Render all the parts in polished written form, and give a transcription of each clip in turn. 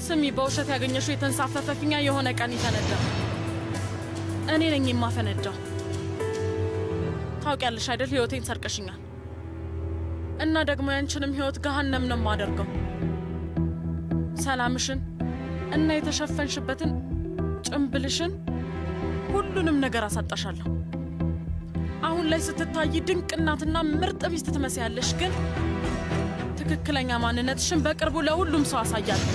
ስሚ በውሸት ያገኘሽው የተንሳፈፈ ፊኛ የሆነ ቀን ይፈነዳ። እኔ ነኝ የማፈነዳው። ታውቂያለሽ አይደል? ህይወቴን ሰርቀሽኛል እና ደግሞ ያንቺንም ህይወት ገሃነም ነው የማደርገው። ሰላምሽን እና የተሸፈንሽበትን ጭምብልሽን ሁሉንም ነገር አሳጣሻለሁ። አሁን ላይ ስትታይ ድንቅ እናትና ምርጥ ሚስት ትመስያለሽ፣ ግን ትክክለኛ ማንነትሽን በቅርቡ ለሁሉም ሰው አሳያለሁ።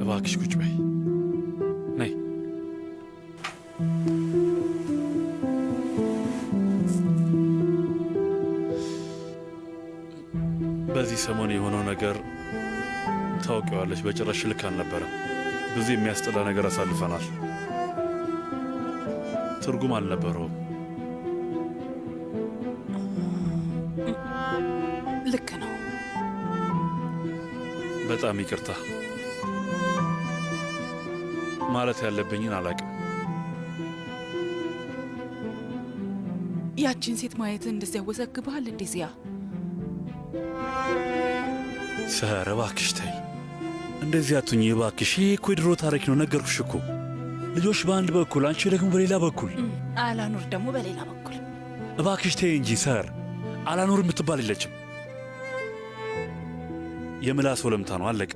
እባክሽ ቁጭ በይ። ነይ። በዚህ ሰሞን የሆነው ነገር ታውቂዋለሽ፣ በጭራሽ ልክ አልነበረም። ብዙ የሚያስጠላ ነገር አሳልፈናል። ትርጉም አልነበረውም። ልክ ነው። በጣም ይቅርታ። ማለት ያለብኝን አላውቅም። ያቺን ሴት ማየትህ እንደዚያ ያወዛግብሃል እንዴ? ዚያ ሰር እባክሽ ተይ፣ እንደዚህ አትሁኚ እባክሽ። ይሄ እኮ የድሮ ታሪክ ነው፣ ነገርኩሽ እኮ። ልጆች በአንድ በኩል፣ አንቺ ደግሞ በሌላ በኩል፣ አላኑር ደግሞ በሌላ በኩል። እባክሽ ተይ እንጂ ሰር። አላኑር የምትባል የለችም። የምላስ ወለምታ ነው፣ አለቀ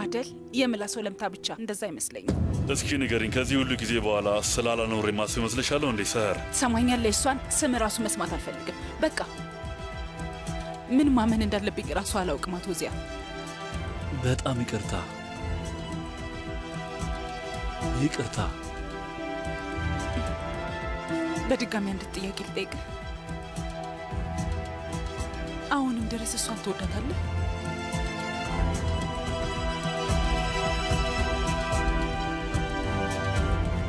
አደል? የምላስ ወለምታ ብቻ? እንደዛ አይመስለኝም። እስኪ ንገሪኝ፣ ከዚህ ሁሉ ጊዜ በኋላ ስለ አላኑር የማስብ ይመስልሻለሁ እንዴ? ሰር ትሰማኛለህ? እሷን ስም ራሱ መስማት አልፈልግም። በቃ ምን ማመን እንዳለብኝ ራሱ አላውቅም። አቶ ዚያ በጣም ይቅርታ። ይቅርታ። በድጋሚ አንድ ጥያቄ ልጠይቅ። አሁንም ድረስ እሷን ትወዳታለህ?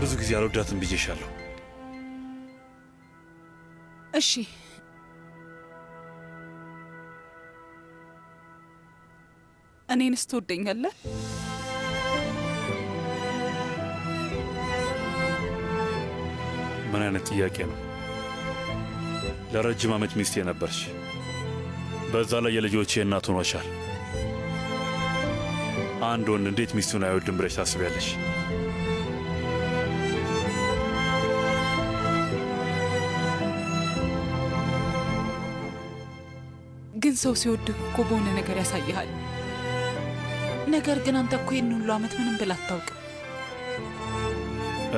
ብዙ ጊዜ አልወዳትም ብዬሻለሁ። እሺ እኔንስ ትወደኛለህ? ምን አይነት ጥያቄ ነው? ለረጅም ዓመት ሚስቴ ነበርሽ። በዛ ላይ የልጆቼ እናት ሆኖሻል። አንድ ወንድ እንዴት ሚስቱን አይወድም ብለሽ ታስቢያለሽ? ግን ሰው ሲወድህ እኮ በሆነ ነገር ያሳይሃል። ነገር ግን አንተ እኮ ይህን ሁሉ ዓመት ምንም ብለህ አታውቅም።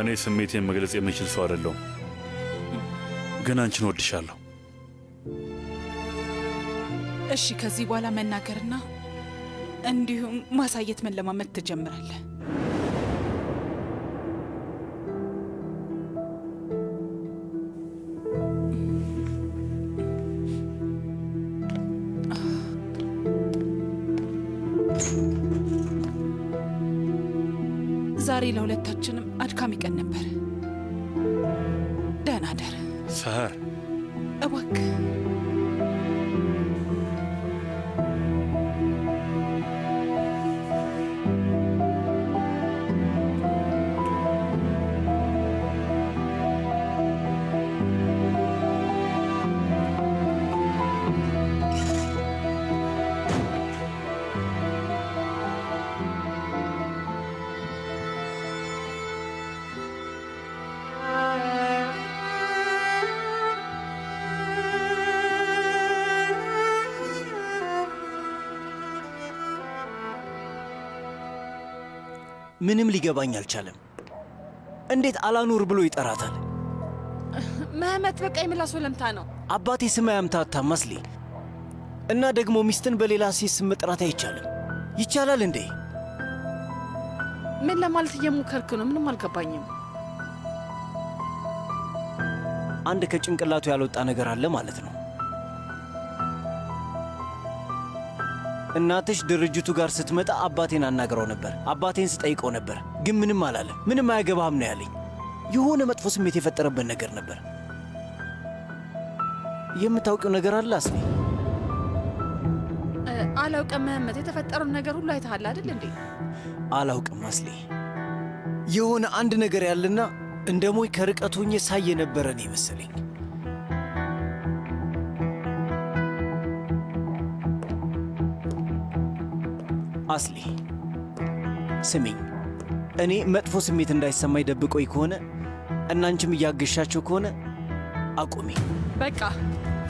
እኔ ስሜቴን መግለጽ የምችል ሰው አይደለሁም፣ ግን አንቺን ወድሻለሁ። እሺ ከዚህ በኋላ መናገርና እንዲሁም ማሳየት መለማመድ ትጀምራለህ። ዛሬ ለሁለታችንም አድካሚ ቀን ነበር። ደህና ደር ሰር። እባክህ ምንም ሊገባኝ አልቻለም። እንዴት አላኑር ብሎ ይጠራታል? መህመት በቃ የምላስ ወለምታ ነው። አባቴ ስም አያምታታም አስሊ። እና ደግሞ ሚስትን በሌላ ሴት ስም መጥራት አይቻልም። ይቻላል እንዴ? ምን ለማለት እየሞከርክ ነው? ምንም አልገባኝም። አንድ ከጭንቅላቱ ያልወጣ ነገር አለ ማለት ነው። እናትሽ ድርጅቱ ጋር ስትመጣ አባቴን አናግረው ነበር። አባቴን ስጠይቀው ነበር፣ ግን ምንም አላለም። ምንም አያገባህም ነው ያለኝ። የሆነ መጥፎ ስሜት የፈጠረበት ነገር ነበር። የምታውቂው ነገር አለ አስሊ? አላውቅም መህመት። የተፈጠረውን ነገር ሁሉ አይተሃል አይደል እንዴ? አላውቅም አስሊ። የሆነ አንድ ነገር ያለና እንደ ሞይ ከርቀት ሆኜ ሳይ የነበረ ነው መሰለኝ። አስሊ ስሚኝ፣ እኔ መጥፎ ስሜት እንዳይሰማኝ ደብቆኝ ከሆነ እና አንቺም እያገሻቸው ከሆነ አቁሚ በቃ።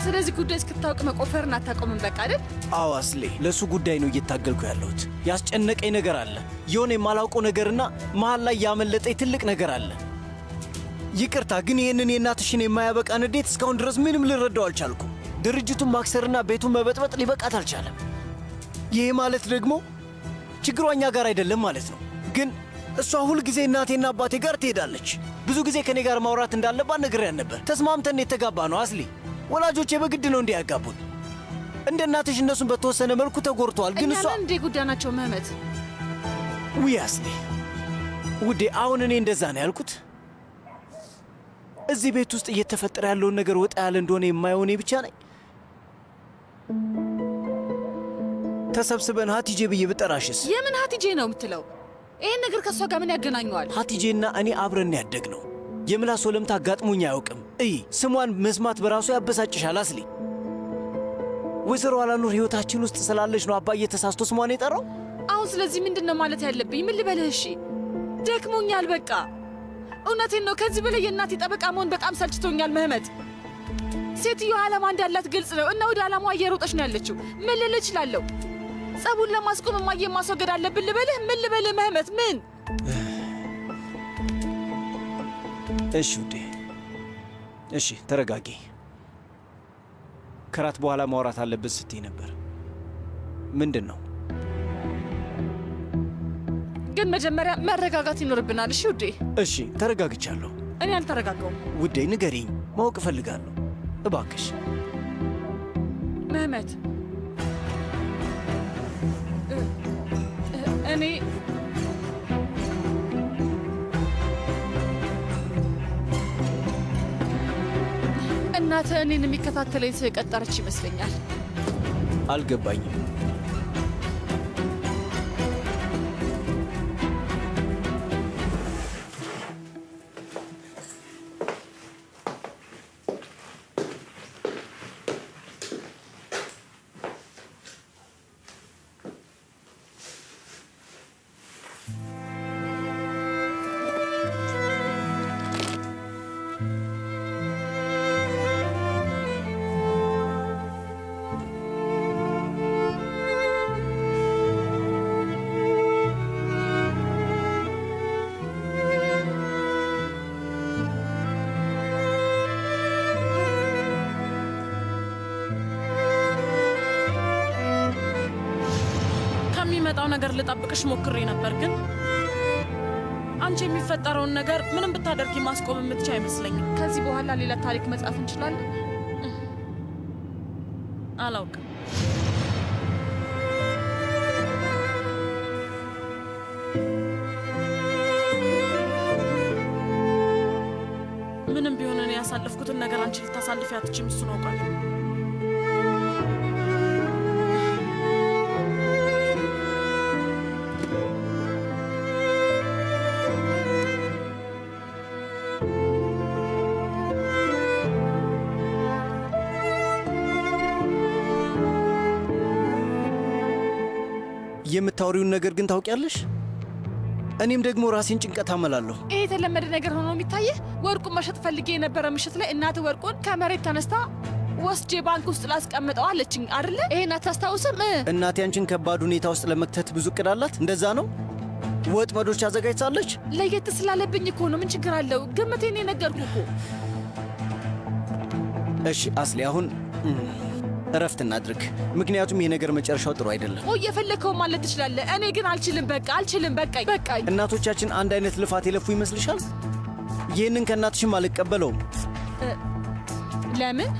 ስለዚህ ጉዳይ እስክታውቅ መቆፈርን አታቆምም በቃ አይደል? አዎ አስሊ፣ ለሱ ጉዳይ ነው እየታገልኩ ያለሁት። ያስጨነቀኝ ነገር አለ፣ የሆነ የማላውቀው ነገርና መሃል ላይ ያመለጠኝ ትልቅ ነገር አለ። ይቅርታ ግን ይህንን የእናትሽን የማያበቃ ንዴት እስካሁን ድረስ ምንም ልረዳው አልቻልኩም። ድርጅቱን ማክሰርና ቤቱን መበጥበጥ ሊበቃት አልቻለም። ይሄ ማለት ደግሞ ችግሯ እኛ ጋር አይደለም ማለት ነው። ግን እሷ ሁል ጊዜ እናቴና አባቴ ጋር ትሄዳለች። ብዙ ጊዜ ከኔ ጋር ማውራት እንዳለባት ነግሬያት ነበር። ተስማምተን የተጋባ ነው አስሊ። ወላጆቼ በግድ ነው እንዲያጋቡን። እንደ እናትሽ እነሱን በተወሰነ መልኩ ተጎድተዋል። ግን እሷ እንዴ ጉዳናቸው መህመት። ውይ አስሊ ውዴ፣ አሁን እኔ እንደዛ ነው ያልኩት? እዚህ ቤት ውስጥ እየተፈጠረ ያለውን ነገር ወጣ ያለ እንደሆነ የማየው እኔ ብቻ ነኝ? ተሰብስበን ሀቲጄ ብዬ ብጠራሽስ? የምን ሀቲጄ ነው የምትለው? ይህን ነገር ከእሷ ጋር ምን ያገናኘዋል? ሀቲጄና እኔ አብረን ያደግ ነው። የምላስ ወለምታ አጋጥሞኝ አያውቅም። እይ ስሟን መስማት በራሱ ያበሳጭሻል አስሊ። ወይዘሮ አላኑር ሕይወታችን ውስጥ ስላለች ነው አባዬ ተሳስቶ ስሟን የጠራው። አሁን ስለዚህ ምንድን ነው ማለት ያለብኝ? ምን ልበልህ? እሺ ደክሞኛል በቃ። እውነቴን ነው። ከዚህ በላይ የእናቴ ጠበቃ መሆን በጣም ሰልችቶኛል መህመት። ሴትዮዋ ዓላማ እንዳላት ግልጽ ነው እና ወደ ዓላማዋ እየሮጠች ነው ያለችው። ምን ልል እችላለሁ? ጸቡን ለማስቆም እማዬ ማስወገድ አለብን ልበልህ? ምን ልበልህ መህመት? ምን? እሺ ውዴ፣ እሺ ተረጋጊ። ከራት በኋላ ማውራት አለብን ስትይ ነበር። ምንድን ነው? ግን መጀመሪያ መረጋጋት ይኖርብናል። እሺ ውዴ። እሺ ተረጋግቻለሁ። እኔ አልተረጋጋውም። ውዴ ንገሪኝ፣ ማወቅ እፈልጋለሁ እባክሽ። መህመት እኔ እናትህ እኔን የሚከታተለኝ ሰው የቀጠረች ይመስለኛል። አልገባኝም። የሚመጣው ነገር ልጠብቅሽ ሞክሬ ነበር፣ ግን አንቺ የሚፈጠረውን ነገር ምንም ብታደርጊ ማስቆም የምትችይ አይመስለኝም። ከዚህ በኋላ ሌላ ታሪክ መጻፍ እንችላለን። አላውቅም። ምንም ቢሆን እኔ ያሳለፍኩትን ነገር አንቺ ልታሳልፊ አትችይም። እሱን አውቃለሁ። የምታወሪውን ነገር ግን ታውቂያለሽ? እኔም ደግሞ ራሴን ጭንቀት አመላለሁ። ይሄ የተለመደ ነገር ሆኖ የሚታየህ? ወርቁን መሸጥ ፈልጌ የነበረ ምሽት ላይ እናትህ ወርቁን ከመሬት ተነስታ ወስጄ ባንክ ውስጥ ላስቀምጠው አለችኝ አይደለ? ይሄን አታስታውስም? እናቴ አንቺን ከባድ ሁኔታ ውስጥ ለመክተት ብዙ እቅድ አላት። እንደዛ ነው? ወጥመዶች አዘጋጅታለች። ለየት ስላለብኝ እኮ ነው። ምን ችግር አለው? ግምቴን የነገርኩህ እኮ። እሺ አስሊ፣ አሁን እረፍት እናድርግ፣ ምክንያቱም ይሄ ነገር መጨረሻው ጥሩ አይደለም። ኦ የፈለከው ማለት ትችላለህ። እኔ ግን አልችልም። በቃ አልችልም። በቃኝ። እናቶቻችን አንድ አይነት ልፋት የለፉ ይመስልሻል? ይህንን ከእናትሽም አልቀበለውም። ለምን?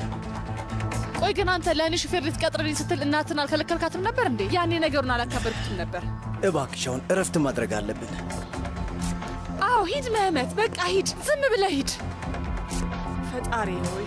ቆይ ግን አንተ ለእኔ ሹፌር ልትቀጥርልኝ ስትል እናትን አልከለከልካትም ነበር እንዴ? ያኔ ነገሩን አላካበድኩትም ነበር። እባክሽ አሁን እረፍት ማድረግ አለብን። አዎ ሂድ መህመት፣ በቃ ሂድ፣ ዝም ብለህ ሂድ። ፈጣሪ ሆይ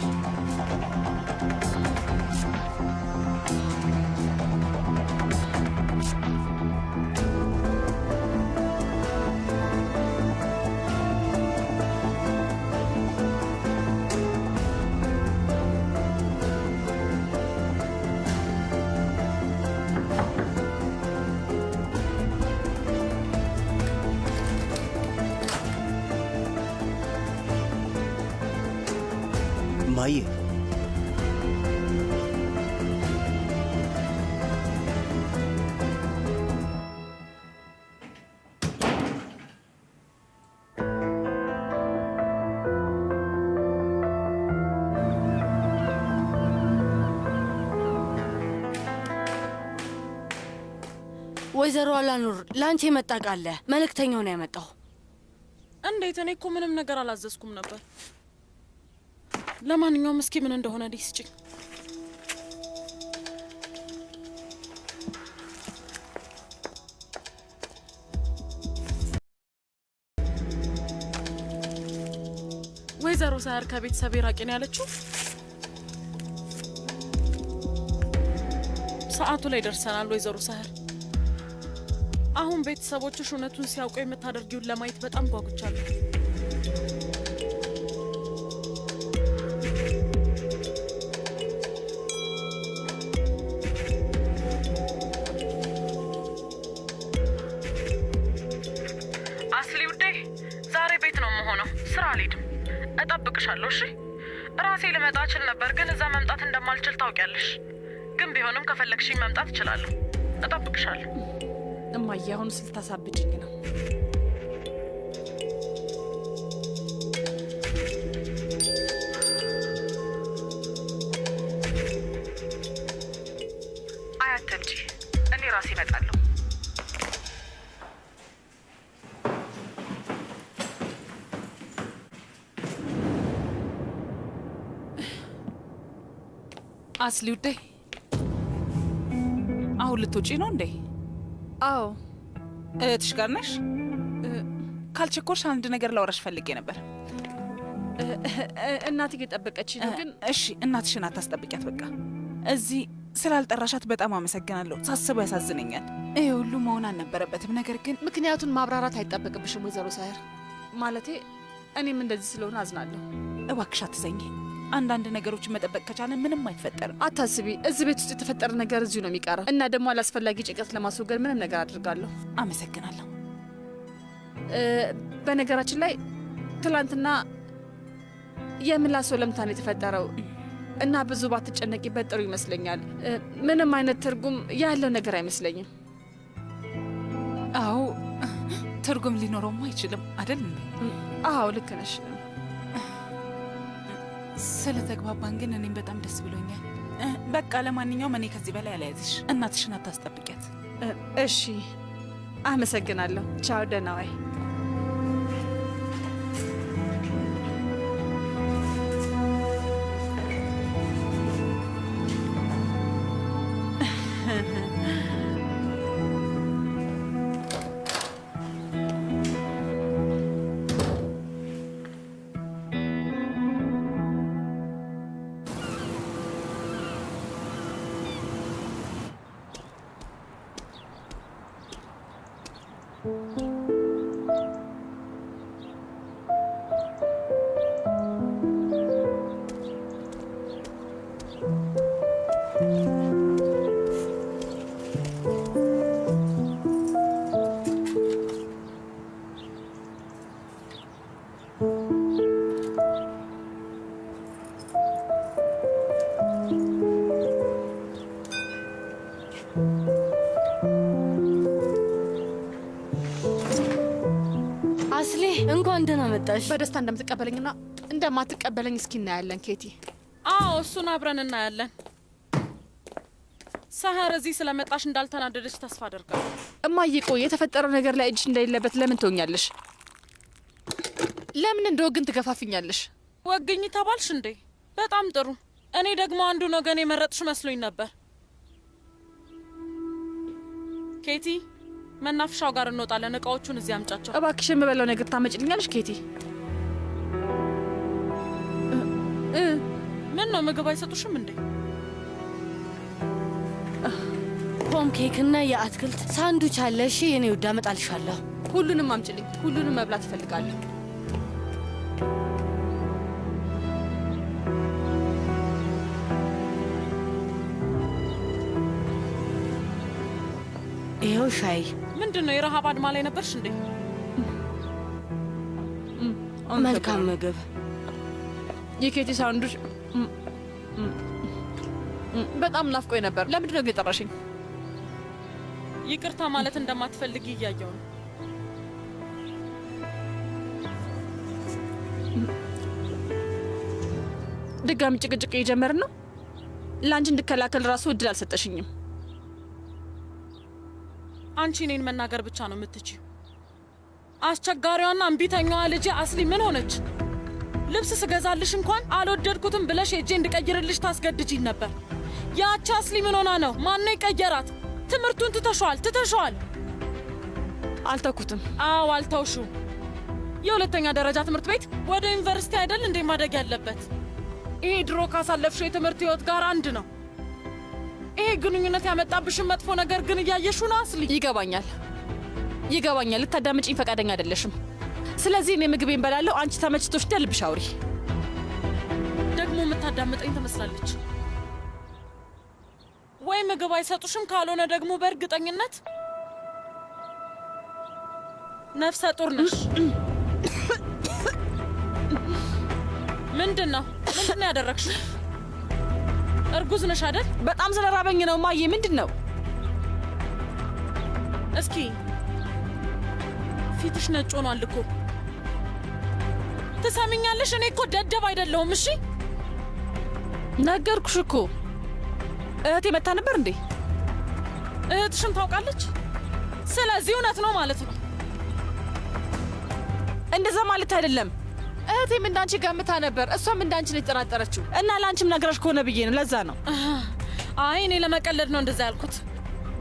ማዬ ወይዘሮ አላኑር ላንቺ የመጣ ቃለ መልእክተኛው ነው ያመጣው። እንዴት? እኔ እኮ ምንም ነገር አላዘዝኩም ነበር። ለማንኛውም እስኪ ምን እንደሆነ ስጭኝ። ወይዘሮ ሳያር ከቤተሰብ ራቂ ነው ያለችው። ሰዓቱ ላይ ደርሰናል ወይዘሮ ሳያር። አሁን ቤተሰቦችሽ እውነቱን ሲያውቁ የምታደርጊውን ለማየት በጣም ጓጉቻለሁ። አስሊ ውዴ፣ ዛሬ ቤት ነው የምሆነው፣ ስራ አልሄድም። እጠብቅሻለሁ። እሺ? ራሴ ልመጣ እችል ነበር፣ ግን እዛ መምጣት እንደማልችል ታውቂያለሽ። ግን ቢሆንም ከፈለግሽኝ መምጣት እችላለሁ። እጠብቅሻለሁ። እማዬ አሁን ስልታሳብጅኝ ነው። አያተብጂ፣ እኔ ራሴ እመጣለሁ። አስሊ ውዴ፣ አሁን ልትወጪ ነው እንዴ? አዎ። እህትሽ ጋር ነሽ? ካልቸኮልሽ አንድ ነገር ላወራሽ ፈልጌ ነበር። እናቴ እየጠበቀች ነው። ግን እሺ እናትሽን አታስጠብቂያት። በቃ እዚህ ስላልጠራሻት በጣም አመሰግናለሁ። ሳስበው ያሳዝነኛል። ይሄ ሁሉ መሆን አልነበረበትም። ነገር ግን ምክንያቱን ማብራራት አይጠበቅብሽም ወይዘሮ ሳይር። ማለቴ እኔም እንደዚህ ስለሆነ አዝናለሁ። እባክሽ አትዘኝ። አንዳንድ ነገሮችን መጠበቅ ከቻለን ምንም አይፈጠርም። አታስቢ። እዚህ ቤት ውስጥ የተፈጠረ ነገር እዚሁ ነው የሚቀረው እና ደግሞ አላስፈላጊ ጭንቀት ለማስወገድ ምንም ነገር አድርጋለሁ። አመሰግናለሁ። በነገራችን ላይ ትላንትና የምላስ ወለምታን የተፈጠረው እና ብዙ ባትጨነቂበት ጥሩ ይመስለኛል። ምንም አይነት ትርጉም ያለው ነገር አይመስለኝም። አዎ ትርጉም ሊኖረውም አይችልም አይደል? አዎ ልክ ነሽ። ስለተግባባን ግን እኔም በጣም ደስ ብሎኛል። በቃ ለማንኛውም እኔ ከዚህ በላይ አልያዝሽ። እናትሽን አታስጠብቂያት። እሺ አመሰግናለሁ። ቻው፣ ደህና ዋይ። እንኳን ደህና መጣሽ። በደስታ እንደምትቀበለኝና እንደማትቀበለኝ እስኪ እናያለን ኬቲ። አዎ እሱን አብረን እናያለን። ሰሐር እዚህ ስለመጣሽ እንዳልተናደደች ተስፋ አደርጋለሁ። እማዬ ቆይ የተፈጠረው ነገር ላይ እጅሽ እንደሌለበት ለምን ትሆኛለሽ? ለምን እንደው ግን ትገፋፍኛለሽ? ወግኝ ተባልሽ እንዴ? በጣም ጥሩ። እኔ ደግሞ አንዱን ወገን የመረጥሽ መስሎኝ ነበር። ኬቲ መናፈሻው ጋር እንወጣለን። እቃዎቹን እዚህ አምጫቸው እባክሽ። የምበላው ነገር ታመጭልኛለሽ ኬቲ? ምን ነው ምግብ አይሰጡሽም እንዴ? ፖም ኬክ እና የአትክልት ሳንዱች አለ። እሺ የኔ ውድ አመጣልሻለሁ። ሁሉንም አምጭልኝ። ሁሉንም መብላት እፈልጋለሁ። ይኸው ሻይ። ምንድን ነው የረሃብ አድማ ላይ ነበርሽ እንዴ? መልካም ምግብ። የኬቲ ሳንዱች በጣም ናፍቆኝ ነበር። ለምንድን ነው ግን የጠራሽኝ? ይቅርታ ማለት እንደማትፈልጊ እያየው ነው። ድጋሚ ጭቅጭቅ እየጀመርን ነው። ለአንቺ እንድከላከል ራሱ እድል አልሰጠሽኝም። አንቺ እኔን መናገር ብቻ ነው የምትችይው። አስቸጋሪዋና እምቢተኛዋ ልጄ አስሊ ምን ሆነች? ልብስ ስገዛልሽ እንኳን አልወደድኩትም ብለሽ ሄጄ እንድቀይርልሽ ታስገድጂኝ ነበር። ያቺ አስሊ ምን ሆና ነው? ማነው የቀየራት? ትምህርቱን ትተሽዋል። አልተኩትም። አዎ አልተውሽው። የሁለተኛ ደረጃ ትምህርት ቤት ወደ ዩኒቨርሲቲ አይደል እንዴ ማደግ ያለበት? ይሄ ድሮ ካሳለፍሽው የትምህርት ህይወት ጋር አንድ ነው። ይሄ ግንኙነት ያመጣብሽን መጥፎ ነገር ግን እያየሽው ነው አስሊ። ይገባኛል። ልታዳምጪኝ ፈቃደኛ አይደለሽም። ስለዚህ እኔ ምግቤን በላለሁ። አንቺ ተመችቶሽ ደልብሽ አውሪ። ደግሞ የምታዳምጠኝ ትመስላለች። ወይ ምግብ አይሰጡሽም፣ ካልሆነ ደግሞ በእርግጠኝነት ነፍሰ ጡር ነሽ። ምንድን ነው ያደረግሽው? እርጉዝ ነሽ አይደል? በጣም ስለራበኝ ነው ማዬ። ምንድን ነው? እስኪ ፊትሽ ነጭ ሆኗል እኮ። ትሰሚኛለሽ? እኔ እኮ ደደብ አይደለሁም። እሺ ነገርኩሽ እኮ። እህቴ መታ ነበር እንዴ? እህትሽም ታውቃለች። ስለዚህ እውነት ነው ማለት ነው። እንደዛ ማለት አይደለም። እህቴም እንዳንቺ ገምታ ነበር። እሷም እንዳንቺ ነው የተጠራጠረችው እና ለአንቺም ነገራሽ ከሆነ ብዬ ነው። ለዛ ነው። አይ እኔ ለመቀለድ ነው እንደዛ ያልኩት፣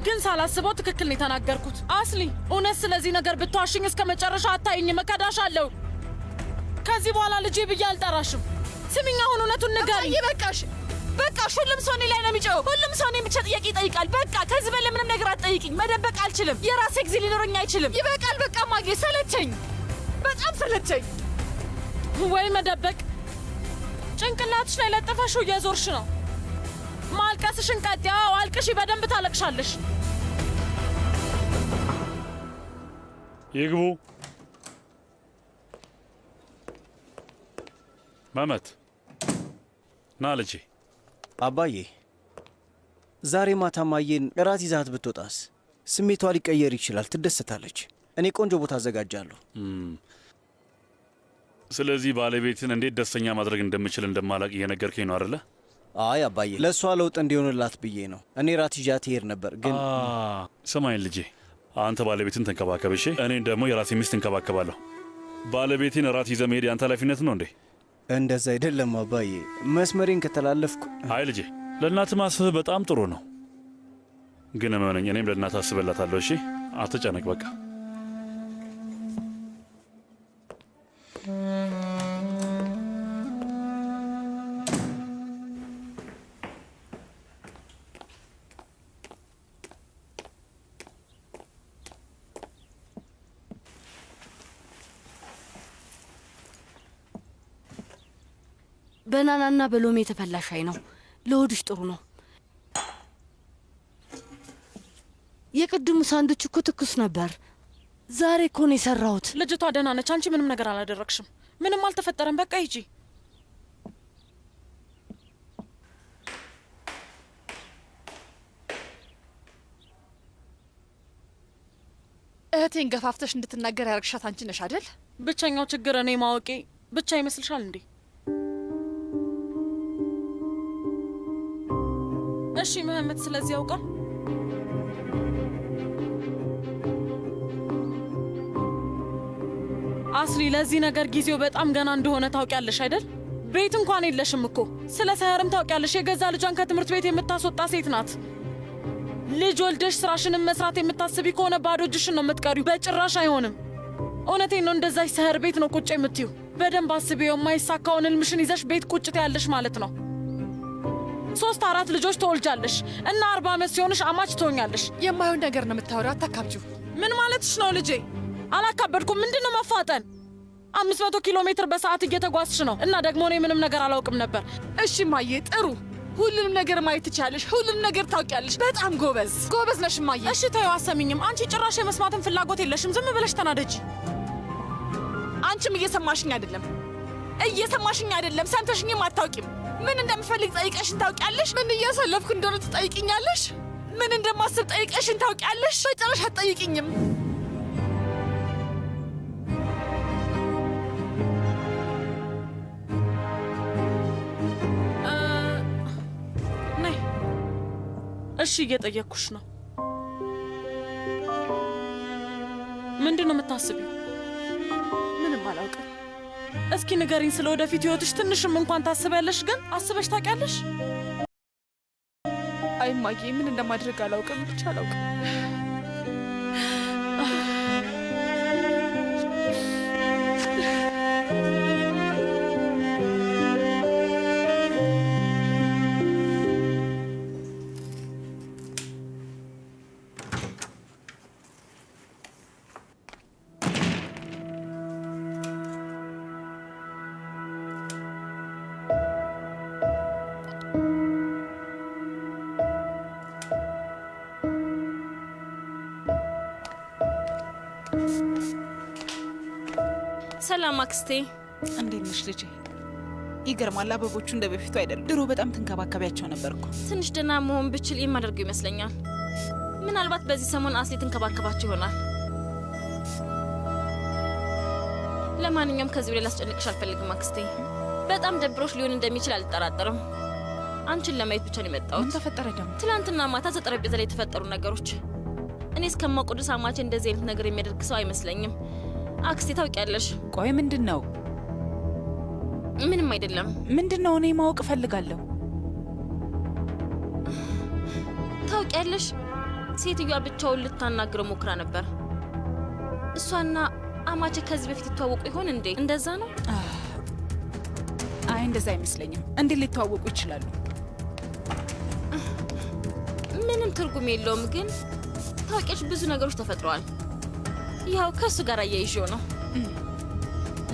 ግን ሳላስበው ትክክል ነው የተናገርኩት። አስሊ እውነት ስለዚህ ነገር ብትዋሽኝ እስከ መጨረሻ አታይኝም። እከዳሻለሁ። ከዚህ በኋላ ልጄ ብዬ አልጠራሽም። ስሚኝ፣ አሁን እውነቱን ንገሪኝ። በቃሽ። ሁሉም ሰው እኔ ላይ ነው የሚጮኸው። ሁሉም ሰው እኔ ብቻ ጥያቄ ይጠይቃል። በቃ ከዚህ በላይ ምንም ነገር አትጠይቅኝ። መደበቅ አልችልም። የራሴ ጊዜ ሊኖረኝ አይችልም። ይበቃል። በቃ ማጌ ሰለቸኝ፣ በጣም ሰለቸኝ። ወይ መደበቅ። ጭንቅላትሽ ላይ ለጥፈሽው እየዞርሽ ነው። ማልቀስሽን ቀጥ። ያው አልቅሺ፣ በደንብ ታለቅሻለሽ። ይግቡ። መመት ና ልጄ። አባዬ ዛሬ ማታ ማየን እራት ይዛት ብትወጣስ? ስሜቷ ሊቀየር ይችላል። ትደሰታለች። እኔ ቆንጆ ቦታ አዘጋጃለሁ። ስለዚህ ባለቤትን እንዴት ደስተኛ ማድረግ እንደምችል እንደማላቅ እየነገርከኝ ነው አይደለ? አይ አባዬ፣ ለእሷ ለውጥ እንዲሆንላት ብዬ ነው። እኔ ራት ይዣት እሄድ ነበር ግን ስማኝ ልጄ፣ አንተ ባለቤትን ተንከባከብ እሺ? እኔን ደግሞ የራሴ ሚስት እንከባከባለሁ። ባለቤቴን ራት ይዘህ መሄድ ያንተ ኃላፊነት ነው እንዴ? እንደዛ አይደለም አባዬ፣ መስመሬን ከተላለፍኩ። አይ ልጄ፣ ለእናትህ ማስብህ በጣም ጥሩ ነው፣ ግን እመነኝ፣ እኔም ለእናትህ አስብላታለሁ። እሺ አትጨነቅ በቃ። በናናና በሎሚ የተፈላ ሻይ ነው። ለሆድሽ ጥሩ ነው። የቅድሙ ሳንዱች እኮ ትኩስ ነበር። ዛሬ እኮ ነው የሰራሁት። ልጅቷ ደህና ነች። አንቺ ምንም ነገር አላደረግሽም። ምንም አልተፈጠረም። በቃ ሂጂ። እህቴን ገፋፍተሽ እንድትናገር ያረግሻት አንቺ ነሽ አይደል? ብቸኛው ችግር እኔ ማወቄ ብቻ ይመስልሻል እንዴ? እሺ መህመት ስለዚህ ያውቃል? አስሊ ለዚህ ነገር ጊዜው በጣም ገና እንደሆነ ታውቂያለሽ አይደል? ቤት እንኳን የለሽም እኮ። ስለ ሰህርም ታውቂያለሽ። የገዛ ልጇን ከትምህርት ቤት የምታስወጣ ሴት ናት። ልጅ ወልደሽ ስራሽንም መስራት የምታስቢ ከሆነ ባዶ እጅሽን ነው የምትቀሪው። በጭራሽ አይሆንም። እውነቴን ነው። እንደዛች ሰህር ቤት ነው ቁጭ የምትዩ። በደንብ አስቢው። የማይሳካውን ህልምሽን ይዘሽ ቤት ቁጭ ትያለሽ ማለት ነው። 3-4 ልጆች ትወልጃለሽ እና 40 ዓመት ሲሆንሽ አማች ትሆኛለሽ። የማይሆን ነገር ነው የምታወሪው። አታካብጂው። ምን ማለትሽ ነው ልጄ? አላካበድኩም። ምንድን ነው መፋጠን? 500 ኪሎ ሜትር በሰዓት እየተጓዝሽ ነው እና ደግሞ እኔ ምንም ነገር አላውቅም ነበር። እሺ ማዬ ጥሩ። ሁሉንም ነገር ማየት ትችያለሽ። ሁሉንም ነገር ታውቂያለሽ። በጣም ጎበዝ ነሽ ማዬ። እሺ ተይው፣ አሰሚኝም። አንቺ ጭራሽ የመስማትን ፍላጎት የለሽም። ዝም ብለሽ ተናደጂ። አንቺም እየሰማሽኝ አይደለም። ሰምተሽኝም አታውቂም። ምን እንደምፈልግ ጠይቀሽን ታውቂያለሽ? ምን እያሳለፍኩ እንደሆነ ትጠይቅኛለሽ? ምን እንደማስብ ጠይቀሽን ታውቂያለሽ? በጭራሽ አትጠይቅኝም። እሺ እየጠየቅኩሽ ነው። ምንድን ነው የምታስቢው? ምንም አላውቅም። እስኪ ንገሪኝ ስለ ወደፊት ህይወትሽ ትንሽም እንኳን ታስቢያለሽ? ግን አስበሽ ታውቂያለሽ? አይ ማዬ፣ ምን እንደማድረግ አላውቅም። ብቻ አላውቅም። ሰላም አክስቴ። እንዴት ነሽ ልጄ? ይገርማል፣ አበቦቹ እንደ በፊቱ አይደሉም። ድሮ በጣም ትንከባከቢያቸው ነበርኩ። ትንሽ ደህና መሆን ብችል የማደርገው ይመስለኛል። ምናልባት በዚህ ሰሞን አስሊ ትንከባከባቸው ይሆናል። ለማንኛውም ከዚህ በላይ ላስጨንቅሽ አልፈልግም አክስቴ። በጣም ደብሮሽ ሊሆን እንደሚችል አልጠራጠርም። አንቺን ለማየት ብቻ ነው የመጣሁት። ምን ተፈጠረ ደግሞ? ትናንትና ማታ ጠረጴዛ ላይ የተፈጠሩ ነገሮች። እኔ እስከማውቀው ድረስ አማቼ እንደዚህ አይነት ነገር የሚያደርግ ሰው አይመስለኝም። አክስቴ ታውቂያለሽ። ቆይ ምንድን ነው? ምንም አይደለም። ምንድን ነው? እኔ ማወቅ እፈልጋለሁ። ታውቂያለሽ፣ ሴትዮዋ ብቻውን ልታናግረው ሞክራ ነበር። እሷና አማቼ ከዚህ በፊት ይተዋወቁ ይሆን እንዴ? እንደዛ ነው? አይ እንደዛ አይመስለኝም። እንዴት ሊተዋወቁ ይችላሉ? ምንም ትርጉም የለውም። ግን ታውቂያለሽ፣ ብዙ ነገሮች ተፈጥረዋል። ያው ከሱ ጋር አያይዤው ነው።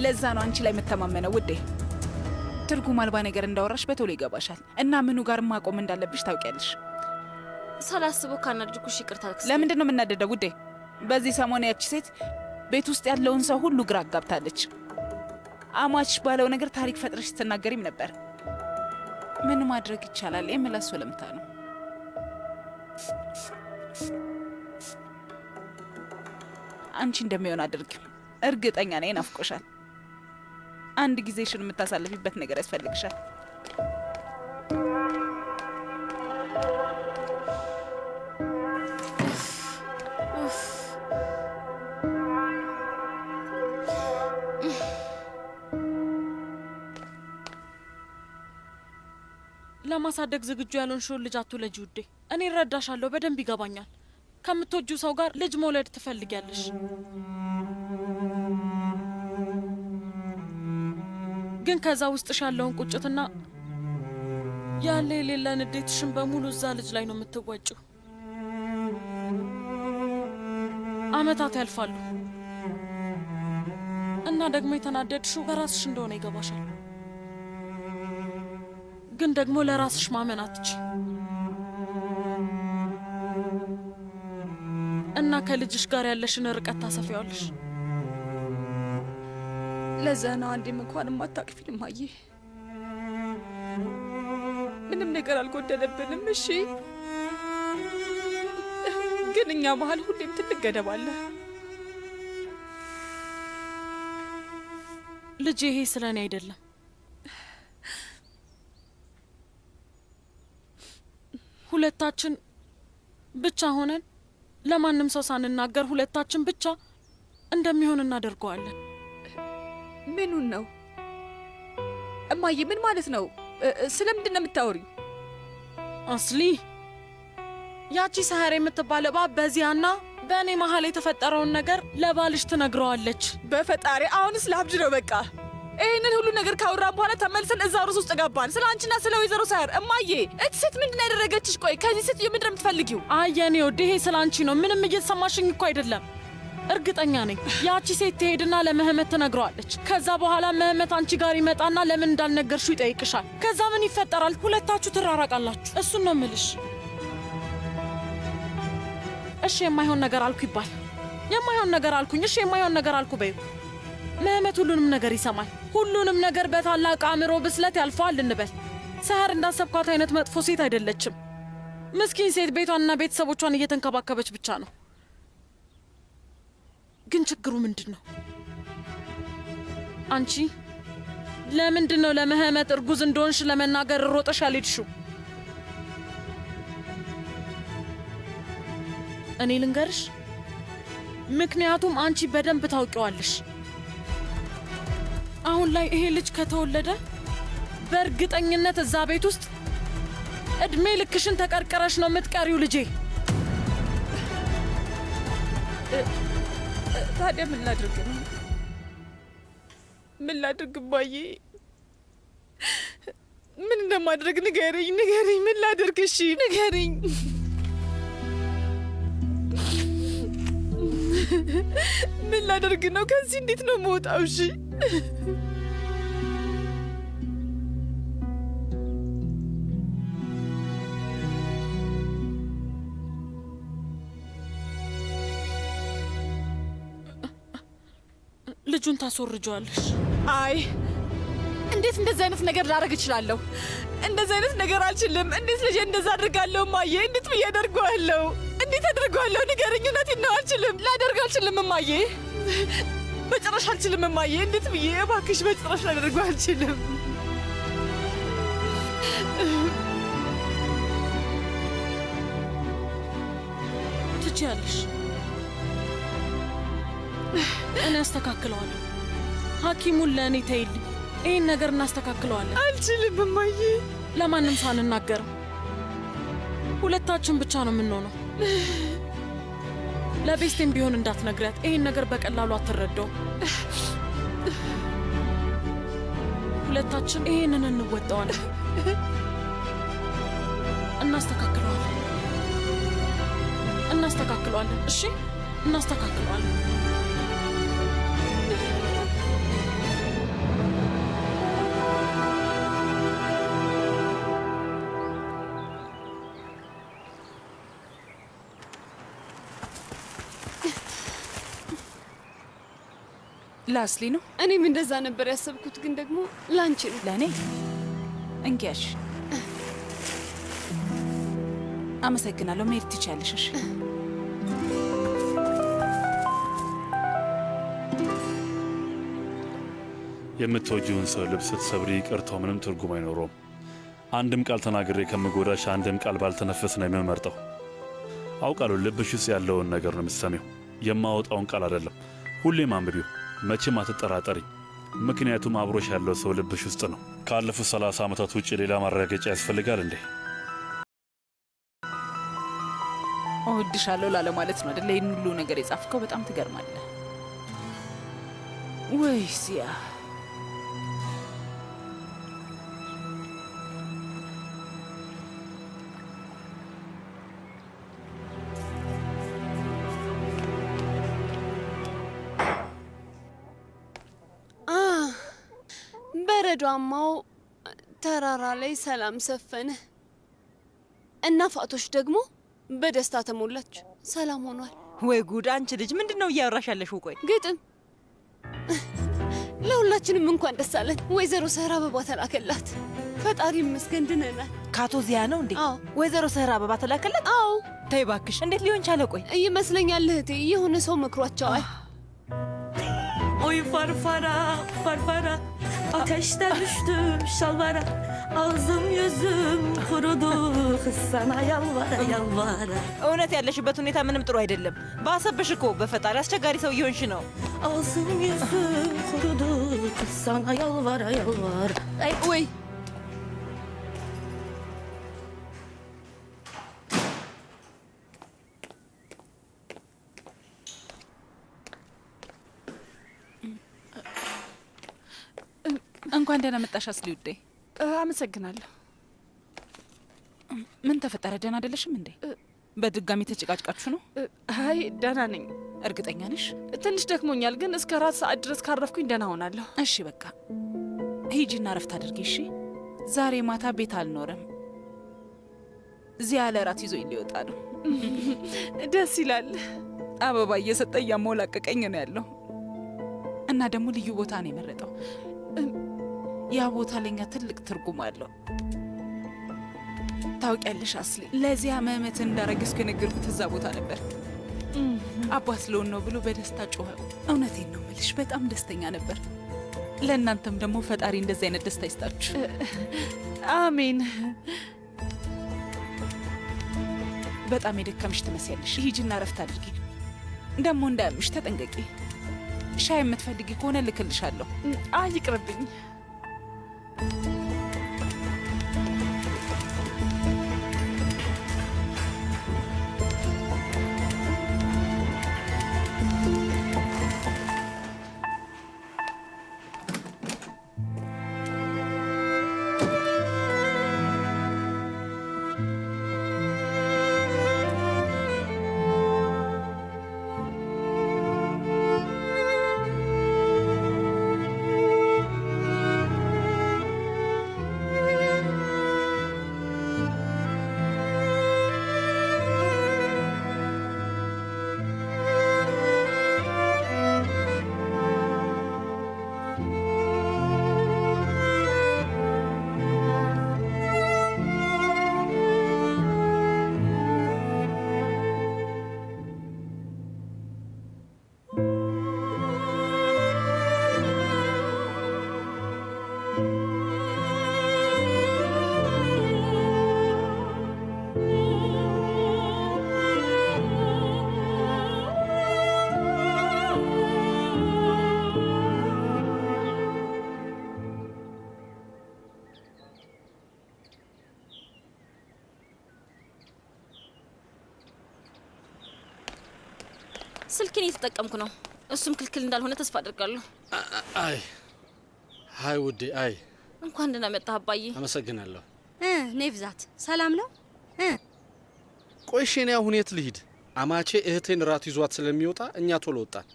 ለዛ ነው አንቺ ላይ የምተማመነው ውዴ። ትርጉም አልባ ነገር እንዳወራሽ በቶሎ ይገባሻል እና ምኑ ጋር ማቆም እንዳለብሽ ታውቂያለሽ። ሳላስበው ካናደድኩሽ ይቅርታ አክስቴ። ለምንድን ነው የምናደደው ውዴ? በዚህ ሰሞን ያቺ ሴት ቤት ውስጥ ያለውን ሰው ሁሉ ግራ አጋብታለች። አማች ባለው ነገር ታሪክ ፈጥረሽ ስትናገሪም ነበር። ምን ማድረግ ይቻላል? የምላስ ወለምታ ነው። አንቺ እንደሚሆን አድርግ። እርግጠኛ ነኝ ናፍቆሻል። አንድ ጊዜሽን የምታሳልፊበት ነገር ያስፈልግሻል። ለማሳደግ ዝግጁ ያልሆንሽውን ልጅ አትውለጂ ውዴ። እኔ እረዳሻለሁ፣ በደንብ ይገባኛል። ከምትወጂው ሰው ጋር ልጅ መውለድ ትፈልጊያለሽ። ግን ከዛ ውስጥሽ ያለውን ቁጭትና ያለ የሌለ ንዴትሽን በሙሉ እዛ ልጅ ላይ ነው የምትወጪው። አመታት ያልፋሉ እና ደግሞ የተናደድሽው በራስሽ እንደሆነ ይገባሻል። ግን ደግሞ ለራስሽ ማመን አትችይ እና ከልጅሽ ጋር ያለሽን ርቀት ታሰፊዋለሽ። ለዛ ነው አንዴም እንኳን ማታቅፊን ማዬ። ምንም ነገር አልጎደለብንም። እሺ፣ ግን እኛ መሀል ሁሌም ትልቅ ገደብ አለ። ልጄ ይሄ ስለኔ አይደለም። ሁለታችን ብቻ ሆነን ለማንም ሰው ሳንናገር ሁለታችን ብቻ እንደሚሆን እናደርገዋለን። ምኑን ነው እማዬ? ምን ማለት ነው? ስለምንድን ነው የምታወሪው? አስሊ ያቺ ሰህር የምትባል እባብ በዚያና በእኔ መሀል የተፈጠረውን ነገር ለባልሽ ትነግረዋለች። በፈጣሪ አሁንስ ላብድ ነው በቃ። ይህንን ሁሉ ነገር ካወራን በኋላ ተመልሰን እዛ ሩስ ውስጥ ገባን። ስለ አንቺና ስለ ወይዘሮ ሰህር። እማዬ እች ሴት ምንድን ያደረገችሽ? ቆይ ከዚህ ሴት ምንድን ነው የምትፈልጊው? አየኔ ወድ ይሄ ስለ አንቺ ነው። ምንም እየተሰማሽኝ እኮ አይደለም። እርግጠኛ ነኝ ያቺ ሴት ትሄድና ለመህመት ትነግረዋለች። ከዛ በኋላ መህመት አንቺ ጋር ይመጣና ለምን እንዳልነገርሽው ይጠይቅሻል። ከዛ ምን ይፈጠራል? ሁለታችሁ ትራራቃላችሁ። እሱን ነው ምልሽ። እሺ የማይሆን ነገር አልኩ ይባል። የማይሆን ነገር አልኩኝ። እሺ የማይሆን ነገር አልኩ በይው። መህመት ሁሉንም ነገር ይሰማል። ሁሉንም ነገር በታላቅ አእምሮ ብስለት ያልፈዋል እንበል። ሰህር እንዳሰብኳት አይነት መጥፎ ሴት አይደለችም። ምስኪን ሴት ቤቷንና ቤተሰቦቿን እየተንከባከበች ብቻ ነው። ግን ችግሩ ምንድን ነው? አንቺ ለምንድን ነው ለመህመት እርጉዝ እንደሆንሽ ለመናገር ሮጠሽ ያልሄድሽው? እኔ ልንገርሽ፣ ምክንያቱም አንቺ በደንብ ታውቂዋለሽ። አሁን ላይ ይሄ ልጅ ከተወለደ በእርግጠኝነት እዛ ቤት ውስጥ እድሜ ልክሽን ተቀርቅረሽ ነው የምትቀሪው ልጄ። ታዲያ ምን ላድርግ ነው? ምን ላድርግ እማዬ? ምን እንደማድረግ ንገሪኝ፣ ንገሪኝ። ምን ላድርግ? እሺ ንገሪኝ። ምን ላደርግ ነው? ከዚህ እንዴት ነው የምወጣው? እሺ ልጁን ታስወርጀዋለሽ። አይ እንዴት እንደዚህ አይነት ነገር ላደርግ እችላለሁ? እንደዚህ አይነት ነገር አልችልም። እንዴት ልጄ እንደዛ አድርጋለሁ? እማዬ እንዴት ብዬ አደርገዋለሁ? እንዴት አደርገዋለሁ? ንገረኝ። እውነቴን ነው። አልችልም፣ ላደርግ አልችልም እማዬ። በጭራሽ አልችልም እማዬ። እንዴት ብዬ? እባክሽ በጭራሽ ላደርገው አልችልም። ትችያለሽ። እኔ አስተካክለዋለሁ። ሐኪሙን ለእኔ ተይልኝ። ይህን ነገር እናስተካክለዋለን። አልችልም እማዬ። ለማንም ሳንናገረው ሁለታችን ብቻ ነው የምንሆነው። ለቤስቴም ቢሆን እንዳትነግሪያት። ይህን ነገር በቀላሉ አትረዳውም። ሁለታችን ይህንን እንወጣዋለን። እናስተካክለዋለን። እናስተካክለዋለን። እሺ እናስተካክለዋለን። ላስሊ ነው። እኔም እንደዛ ነበር ያሰብኩት፣ ግን ደግሞ ላንቺ ነው። ለእኔ እንኪያሽ። አመሰግናለሁ። መሄድ ትችያለሽ። እሺ የምትወጂውን ሰው ልብስ ስትሰብሪ ይቅርታው ምንም ትርጉም አይኖረውም። አንድም ቃል ተናግሬ ከምጎዳሽ አንድም ቃል ባልተነፈስ ነው የምመርጠው። አውቃለሁ ልብሽ ውስጥ ያለውን ነገር ነው የምትሰሚው፣ የማወጣውን ቃል አይደለም። ሁሌም አንብቢው፣ መቼም አትጠራጠሪ። ምክንያቱም አብሮሽ ያለው ሰው ልብሽ ውስጥ ነው። ካለፉት 30 ዓመታት ውጭ ሌላ ማረጋገጫ ያስፈልጋል እንዴ? እወድሻለሁ ላለማለት ነው አይደል? ይህን ሁሉ ነገር የጻፍከው በጣም ትገርማለህ። ወይ ሲያ በረዷማው ተራራ ላይ ሰላም ሰፈነ እና ፋቶሽ ደግሞ በደስታ ተሞላች። ሰላም ሆኗል። ወይ ጉድ! አንቺ ልጅ ምንድን ነው እያወራሽ ያለሽው? ቆይ ግጥም ለሁላችንም እንኳን ደስ አለን። ወይዘሮ ሰህር አበባ ተላከላት። ፈጣሪ ይመስገን ድነናል። ከአቶ ዚያ ነው እንዴ? አዎ። ወይዘሮ ሰህር አበባ ተላከላት? አዎ። ተይ እባክሽ፣ እንዴት ሊሆን ቻለ? ቆይ ይመስለኛል እህቴ የሆነ ሰው መክሯቸዋል። Oy farfara farfara ateşten düştü şalvara. Ağzım yüzüm kurudu kız sana yalvara yalvara. እውነት ያለሽበት ሁኔታ ምንም ጥሩ አይደለም። ባሰብሽ እኮ በፈጣሪ አስቸጋሪ ሰው እየሆንሽ ነው። Ağzım yüzüm kurudu kız sana yalvara yalvara. Ay oy. እንኳን ደህና መጣሽ አስሊ ውዴ። አመሰግናለሁ። ምን ተፈጠረ? ደህና አይደለሽም እንዴ? በድጋሚ ተጨቃጭቃችሁ ነው? አይ ደህና ነኝ። እርግጠኛ ነሽ? ትንሽ ደክሞኛል፣ ግን እስከ 4 ሰዓት ድረስ ካረፍኩኝ ደህና ሆናለሁ። እሺ በቃ ሂጂና ረፍት አድርጊ። እሺ ዛሬ ማታ ቤት አልኖርም። እዚህ ያለ እራት ይዞኝ ሊወጣ ነው። ደስ ይላል። አበባ እየሰጠ እያሞላቀቀኝ ነው ያለው እና ደግሞ ልዩ ቦታ ነው የመረጠው። ያ ቦታ ለኛ ትልቅ ትርጉም አለው። ታውቂያለሽ አስሊ፣ ለዚያ መመት እንዳረግስኩ የነገርኩት እዛ ቦታ ነበር። አባት ስለሆን ነው ብሎ በደስታ ጮኸ። እውነቴን ነው የምልሽ፣ በጣም ደስተኛ ነበር። ለእናንተም ደግሞ ፈጣሪ እንደዚህ አይነት ደስታ ይስጣችሁ። አሜን። በጣም የደከምሽ ትመስያለሽ። ሂጂና ረፍት አድርጊ። ደግሞ እንዳያምሽ ተጠንቀቂ። ሻይ የምትፈልጊ ከሆነ ልክልሻለሁ። አይ ይቅርብኝ። ስልኬን እየተጠቀምኩ ነው። እሱም ክልክል እንዳልሆነ ተስፋ አድርጋለሁ። አይ ሃይ ውዴ፣ አይ እንኳን ደህና መጣህ አባዬ። አመሰግናለሁ። ኔቭዛት ሰላም ነው? ቆይ እሺ፣ እኔ አሁን የት ልሂድ? አማቼ እህቴን ራት ይዟት ስለሚወጣ እኛ ቶሎ ወጣን።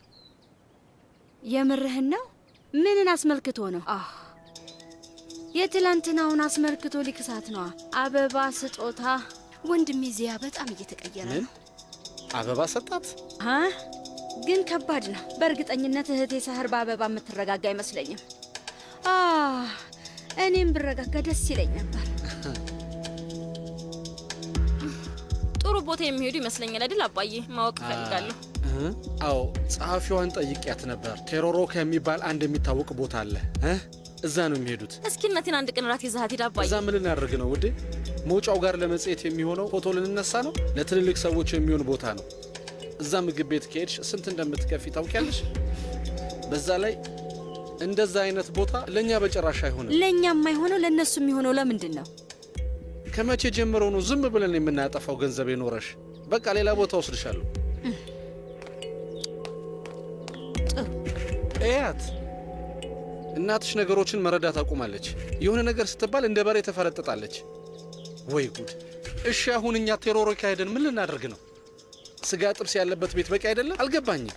የምርህን ነው? ምንን አስመልክቶ ነው? የትላንትናውን አስመልክቶ ሊክሳት ነዋ። አበባ ስጦታ። ወንድሜ ዚያ በጣም እየተቀየረ ነው። አበባ ሰጣት? ግን ከባድ ነው። በእርግጠኝነት እህቴ ሳህር በአበባ የምትረጋጋ አይመስለኝም። እኔም ብረጋጋ ደስ ይለኝ ነበር። ጥሩ ቦታ የሚሄዱ ይመስለኛል አይደል አባዬ? ማወቅ እፈልጋለሁ። አዎ፣ ጸሐፊዋን ጠይቄያት ነበር። ቴሮሮካ የሚባል አንድ የሚታወቅ ቦታ አለ። እዛ ነው የሚሄዱት። እስኪ እናቴን አንድ ቀን ራት ይዘሃት ሂድ አባዬ። እዛ ምን ልናደርግ ነው ውዴ? መውጫው ጋር ለመጽሔት የሚሆነው ፎቶ ልንነሳ ነው። ለትልልቅ ሰዎች የሚሆን ቦታ ነው። እዛ ምግብ ቤት ከሄድሽ ስንት እንደምትከፊ ታውቂያለሽ? በዛ ላይ እንደዛ አይነት ቦታ ለእኛ በጭራሽ አይሆንም። ለእኛ የማይሆነው ለእነሱ የሚሆነው ለምንድን ነው? ከመቼ ጀምረው ነው ዝም ብለን የምናጠፋው ገንዘብ የኖረሽ? በቃ ሌላ ቦታ ወስድሻለሁ። እያት እናትሽ ነገሮችን መረዳት አቁማለች። የሆነ ነገር ስትባል እንደ በሬ ተፈረጥጣለች። ወይ ጉድ! እሺ አሁን እኛ ቴሮሮካ ሄደን ምን ልናደርግ ነው? ስጋ ጥብስ ያለበት ቤት በቂ አይደለም? አልገባኝም።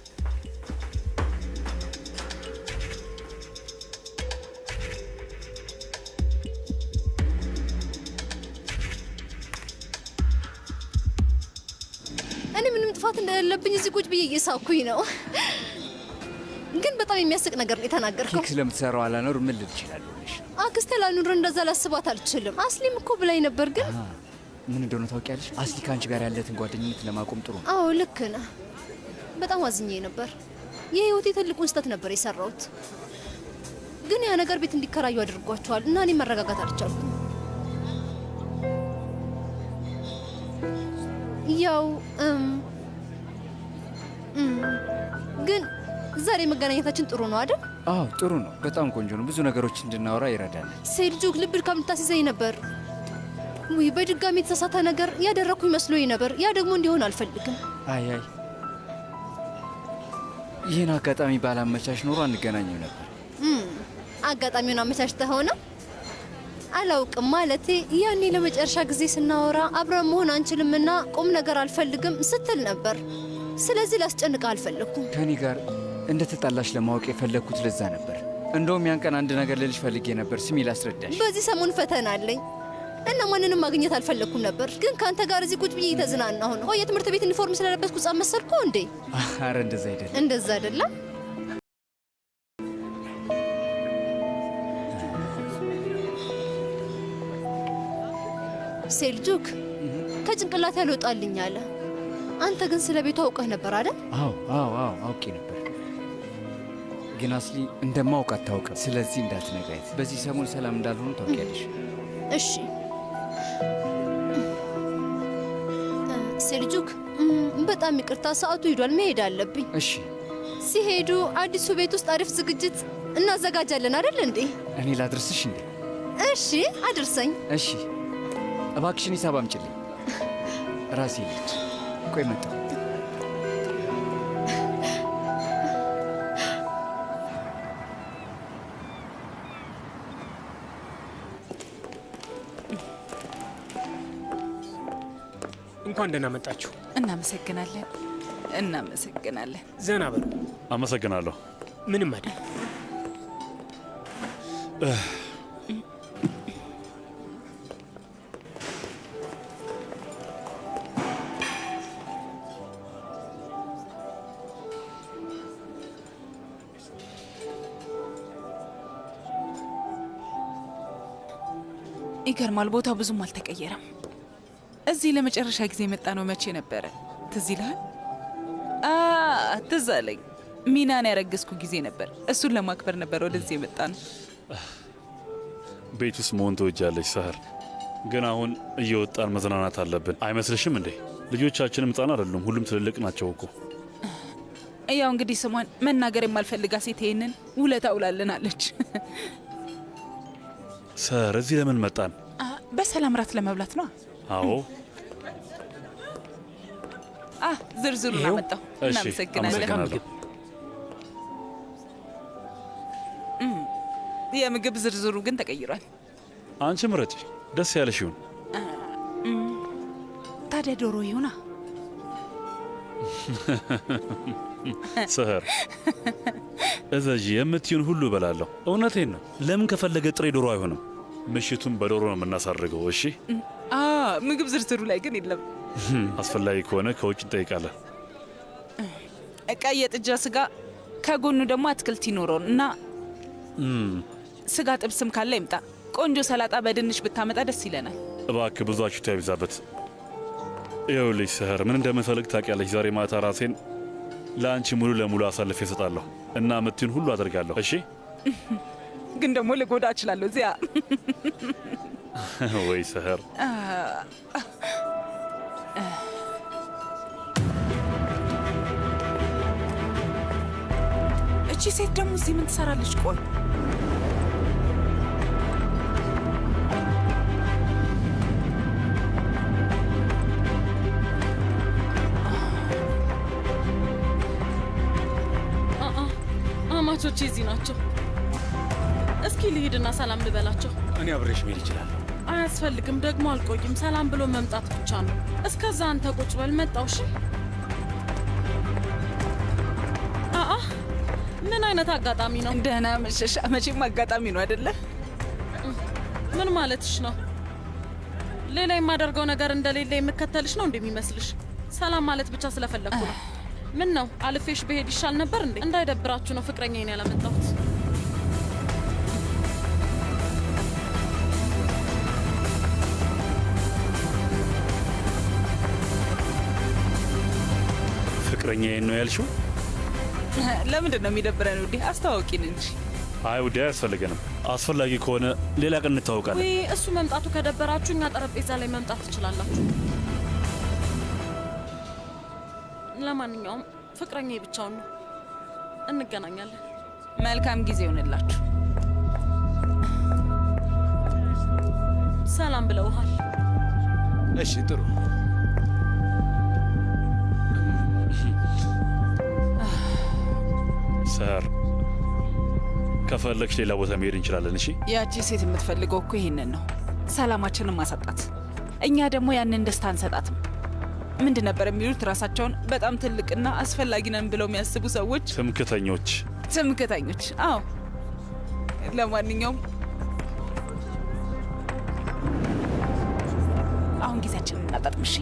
እኔ ምንም ጥፋት እንደሌለብኝ እዚህ ቁጭ ብዬ እየሳኩኝ ነው። ግን በጣም የሚያስቅ ነገር ነው የተናገርከው። ኬክ ስለምትሰራው አላኖር ምን ልል እችላለሁ? አክስቴ ላኑር እንደዛ ላስባት አልችልም። አስሊም እኮ ብላኝ ነበር። ግን ምን እንደሆነ ታውቂያለሽ? አስሊ ከአንቺ ጋር ያለትን ጓደኝነት ለማቆም ጥሩ ነው። አዎ ልክ ነህ። በጣም አዝኜ ነበር። የህይወቴ ትልቁን ስህተት ነበር የሰራሁት። ግን ያ ነገር ቤት እንዲከራዩ አድርጓቸዋል እና እኔ መረጋጋት አልቻልኩም። ያው ግን ዛሬ መገናኘታችን ጥሩ ነው አይደል? አዎ ጥሩ ነው፣ በጣም ቆንጆ ነው። ብዙ ነገሮች እንድናወራ ይረዳል። ሴልጁክ ልብድ ከምታስይዘኝ ነበር። ውይ በድጋሚ የተሳሳተ ነገር ያደረኩኝ መስሎኝ ነበር። ያ ደግሞ እንዲሆን አልፈልግም። አይ ይህን አጋጣሚ ባላመቻች ኖሮ አንገናኝም ነበር። አጋጣሚውን አመቻችተህ ሆነ? አላውቅም። ማለቴ ያኔ ለመጨረሻ ጊዜ ስናወራ አብረን መሆን አንችልምና ቁም ነገር አልፈልግም ስትል ነበር። ስለዚህ ላስጨንቅህ አልፈለግኩም። ከኔ ጋር እንደተጣላሽ ለማወቅ የፈለግኩት ለዛ ነበር። እንደውም ያን ቀን አንድ ነገር ልልሽ ፈልጌ ነበር። ስሚ ላስረዳሽ። በዚህ ሰሞን ፈተና አለኝ እና ማንንም ማግኘት አልፈለግኩም ነበር። ግን ከአንተ ጋር እዚህ ቁጭ ብዬ እየተዝናናሁ ነው። የትምህርት ቤት ዩኒፎርም ስለለበስኩ ሕፃን መሰልኩ እንዴ? አረ እንደዛ አይደለም። እንደዛ አይደለም። ሴልጁክ ከጭንቅላት ያልወጣልኝ አለ። አንተ ግን ስለ ቤቱ አውቀህ ነበር አይደል? አዎ አውቄ ነበር። ግን አስሊ እንደማውቅ አታውቅም። ስለዚህ እንዳትነግሪያት። በዚህ ሰሞን ሰላም እንዳልሆኑ ታውቂያለሽ። እሺ ሴልጁክ፣ በጣም ይቅርታ፣ ሰዓቱ ሂዷል፣ መሄድ አለብኝ። እሺ። ሲሄዱ አዲሱ ቤት ውስጥ አሪፍ ዝግጅት እናዘጋጃለን አይደል እንዴ? እኔ ላድርስሽ እንዴ? እሺ አድርሰኝ። እሺ እባክሽን ሂሳብ አምጪልኝ። ራሴ ልጅ ቆይ መጣሁ። እንኳን ደህና መጣችሁ። እናመሰግናለን። እናመሰግናለን። ዘና በሉ። አመሰግናለሁ። ምንም አይደል። ይገርማል። ቦታው ብዙም አልተቀየረም። እዚህ ለመጨረሻ ጊዜ የመጣ ነው መቼ ነበረ? ትዝ ይልሃል? ትዝ አለኝ። ሚናን ያረገዝኩ ጊዜ ነበር። እሱን ለማክበር ነበር ወደዚህ የመጣ ነው። ቤት ውስጥ መሆን ትወጃለች ሰህር፣ ግን አሁን እየወጣን መዝናናት አለብን አይመስልሽም እንዴ? ልጆቻችንም ሕፃን አይደሉም፣ ሁሉም ትልልቅ ናቸው እኮ። ያው እንግዲህ ስሟን መናገር የማልፈልጋ ሴት ይሄንን ውለታ ውላለናለች። ሰህር፣ እዚህ ለምን መጣን? በሰላም ራት ለመብላት ነው። አዎ። ዝርዝሩን አመጣው። እናመሰግናለን። የምግብ ዝርዝሩ ግን ተቀይሯል። አንቺ ምረጪ፣ ደስ ያለሽ ይሁን። ታዲያ ዶሮ ይሁና። ሰህር እዘዢ፣ የምትዩን ሁሉ እበላለሁ። እውነቴን ነው። ለምን ከፈለገ ጥሬ ዶሮ አይሆንም? ምሽቱን በዶሮ ነው የምናሳርገው። እሺ። ምግብ ዝርዝሩ ላይ ግን የለም። አስፈላጊ ከሆነ ከውጭ እንጠይቃለን። ቀይ የጥጃ ስጋ፣ ከጎኑ ደግሞ አትክልት ይኖረውን እና ስጋ ጥብስም ካለ ይምጣ። ቆንጆ ሰላጣ በድንሽ ብታመጣ ደስ ይለናል። እባክህ ብዙ አሽታ ይብዛበት። ይኸውልሽ ሰህር፣ ምን እንደምፈልግ ታውቂያለሽ። ዛሬ ማታ ራሴን ለአንቺ ሙሉ ለሙሉ አሳልፌ እሰጣለሁ እና ምትዩን ሁሉ አደርጋለሁ። እሺ። ግን ደግሞ ልጎዳ እችላለሁ። እዚያ ወይ ሰህር፣ እቺ ሴት ደግሞ እዚህ ምን ትሰራለች? ቆይ አማቾቼ እዚህ ናቸው። እስኪ ልሂድና ሰላም ልበላቸው። እኔ አብሬሽ መሄድ ይችላል። አያስፈልግም፣ ደግሞ አልቆይም። ሰላም ብሎ መምጣት ብቻ ነው። እስከዛ አንተ ቁጭ በል። መጣው። እሺ። ምን አይነት አጋጣሚ ነው? ደህና መሸሻ። መቼም አጋጣሚ ነው አይደለ? ምን ማለትሽ ነው? ሌላ የማደርገው ነገር እንደሌለ የምከተልሽ ነው እንደሚመስልሽ? ሰላም ማለት ብቻ ስለፈለግኩ ነው። ምን ነው አልፌሽ ብሄድ ይሻል ነበር እንዴ? እንዳይደብራችሁ ነው ፍቅረኛዬን ያላመጣሁት። ፍቅረኛዬን ነው ያልሽው? ለምንድን ነው የሚደብረን ውዴ? አስተዋውቂን እንጂ። አይ ውዴ አያስፈልገንም። አስፈላጊ ከሆነ ሌላ ቀን እንታወቃለን። ወይ እሱ መምጣቱ ከደበራችሁ እኛ ጠረጴዛ ላይ መምጣት ትችላላችሁ። ለማንኛውም ፍቅረኛ ብቻውን ነው። እንገናኛለን። መልካም ጊዜ ይሆንላችሁ። ሰላም ብለውሃል። እሺ ጥሩ። ሰር ከፈለግሽ ሌላ ቦታ መሄድ እንችላለን። እሺ ያቺ ሴት የምትፈልገው እኮ ይሄንን ነው፣ ሰላማችንን ማሳጣት። እኛ ደግሞ ያንን ደስታ አንሰጣትም። ምንድን ነበር የሚሉት? ራሳቸውን በጣም ትልቅና አስፈላጊ ነን ብለው የሚያስቡ ሰዎች፣ ትምክተኞች። ትምክተኞች። አዎ። ለማንኛውም አሁን ጊዜያችንን እናጣጥም። እሺ